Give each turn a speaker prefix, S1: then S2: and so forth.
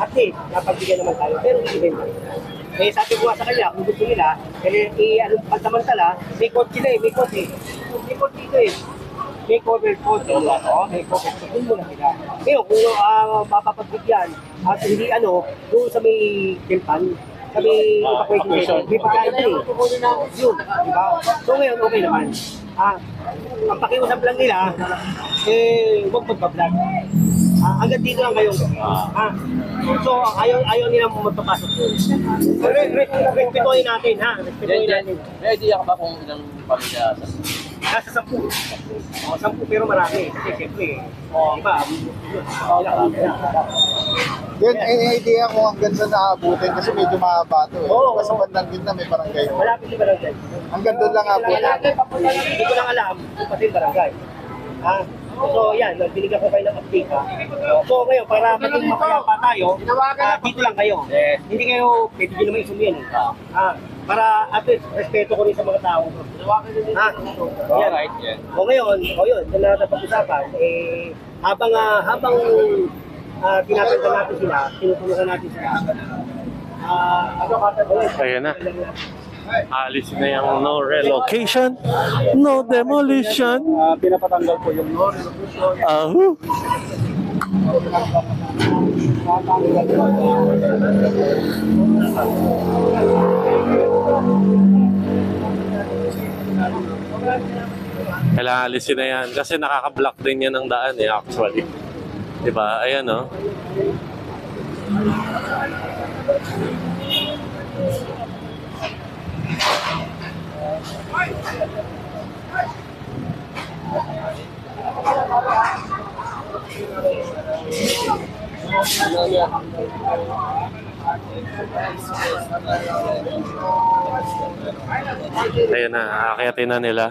S1: at least, napagbigyan naman tayo, pero hindi din. Eh, sabi ko nga sa kanya, kung gusto nila, ano, pansamantala, may code sila eh, may code eh. May code dito eh. May cover code, may cover code, doon muna sila. Ngayon, kung mapapagbigyan, at hindi ano, doon sa may tilpan, sa may evacuation, may pagkain din eh. Yun, di ba? So ngayon, okay naman. Ang pakiusap lang nila, huwag magpa-vlog. Hanggang dito lang kayo. So, ayaw nila magpapasok doon. Respetuhin natin, ha? Respetuhin natin.
S2: May idea ka ba kung ilang pamilya?
S1: Nasa 10. 10 pero marami. Kasi siyempre, iba,
S3: Yun, idea ko hanggang saan naabutin kasi medyo mahaba ito eh.
S1: Oo.
S3: Kasi bandang gitna may barangay.
S1: malapit sa barangay.
S3: Hanggang doon lang abutin.
S1: Hindi ko lang alam kung pati yung barangay. So yan, binigyan ko kayo ng update ha. So ngayon, para maging mapayapa tayo, dito lang kayo. Hindi kayo, pwede nyo naman isumiyan eh. Para at least, respeto ko rin sa mga tao. Yan. O ngayon, yun, na natin pag-usapan, habang tinatanda natin sila, tinutulungan natin sila.
S4: Ayan na. Alis na yung no relocation, no demolition.
S3: Pinapatanggal po yung no relocation.
S4: Kailangan alisin na yan kasi nakaka-block din yan ng daan eh actually. Diba? Ayan o. Ayan na, aakyatin na nila.